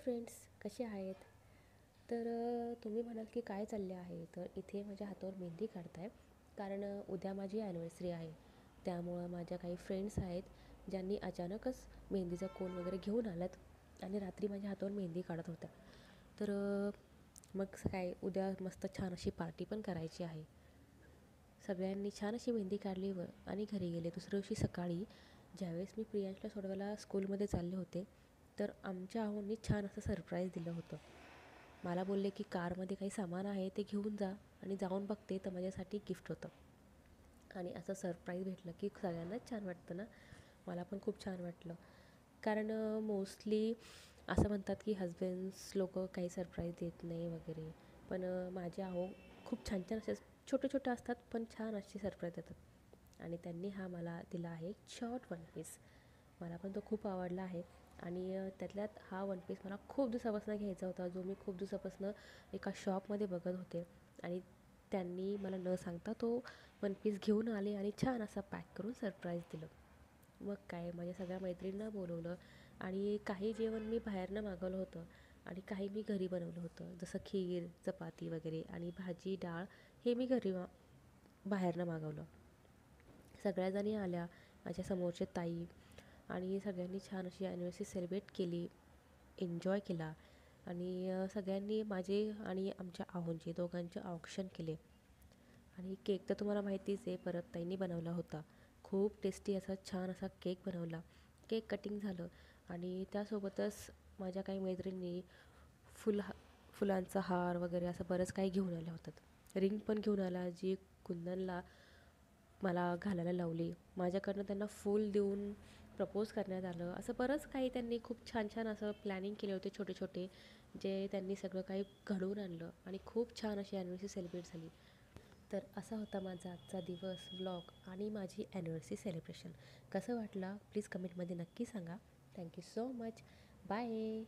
Friends, कसे आहेत? तर तुम्ही म्हणाल की काय चालले आहे? तर इथे माझ्या हातावर मेहंदी काढताय कारण उद्या माझी ॲनिव्हर्सरी आहे. त्यामुळं माझ्या काही फ्रेंड्स आहेत ज्यांनी अचानकच मेहंदीचा कोन वगैरे घेऊन आल्यात आणि रात्री माझ्या हातावर मेहंदी काढत होत्या. तर मग काय उद्या मस्त छान अशी पार्टी पण करायची आहे. सगळ्यांनी छान अशी मेहंदी काढली आणि घरी गेले. दुसऱ्या दिवशी सकाळी ज्यावेळेस मी प्रियांशला सोडवायला स्कूलमध्ये चालले होते, तर आमच्या आहोंनी छान असं सरप्राईज दिलं होतं. मला बोलले की कारमध्ये काही सामान आहे ते घेऊन जा, आणि जाऊन बघते तर माझ्यासाठी गिफ्ट होतं. आणि असं सरप्राईज भेटलं की सगळ्यांनाच छान वाटतं ना. मला पण खूप छान वाटलं. कारण मोस्टली असं म्हणतात की हजबंड्स लोक काही सरप्राईज देत नाही वगैरे. पण माझे आहो खूप छान छान असे छोटे छोटे असतात, पण छान अशी सरप्राईज देतात. आणि त्यांनी हा मला दिला आहे एक शॉर्ट वन पीस. मला पण तो खूप आवडला आहे. आणि त्यातल्यात हा वन पीस मला खूप दिवसापासून घ्यायचा होता, जो मी खूप दिवसापासून एका शॉपमध्ये बघत होते. आणि त्यांनी मला न सांगता तो वन पीस घेऊन आले आणि छान असा पॅक करून सरप्राईज दिलं. मग काय, माझ्या सगळ्या मैत्रिणींना बोलवलं आणि काही जेवण मी बाहेरनं मागवलं होतं आणि काही मी घरी बनवलं होतं. जसं खीर, चपाती वगैरे आणि भाजी, डाळ हे मी घरी बाहेरनं मागवलं. सगळ्याजणी आल्या, माझ्या समोरचे ताई, आणि सगळ्यांनी छान अशी ॲनिव्हर्सरी सेलिब्रेट केली, एन्जॉय केला. आणि सगळ्यांनी माझे आणि आमच्या आहोंचे दोघांचे औक्षण केले. आणि केक तर तुम्हाला माहितीच आहे, परत ताईंनी बनवला होता. खूप टेस्टी असा छान असा केक बनवला. केक कटिंग झालं आणि त्यासोबतच माझ्या काही मैत्रिणी फुलांचा हार वगैरे असं बरंच काही घेऊन आल्या होतात. रिंग पण घेऊन आला, जी कुंदनला मला घालायला लावली. माझ्याकडनं त्यांना फूल देऊन प्रपोज करण्यात आलं. असं बरंच काही त्यांनी खूप छान छान असं प्लॅनिंग केले होते छोटे छोटे, जे त्यांनी सगळं काही घडवून आणलं आणि खूप छान अशी ॲनिव्हर्सरी सेलिब्रेट झाली. तर असा होता माझा आजचा दिवस, व्लॉग आणि माझी ॲनिव्हर्सरी सेलिब्रेशन. कसं वाटलं प्लीज कमेंटमध्ये नक्की सांगा. Thank you so much. बाय.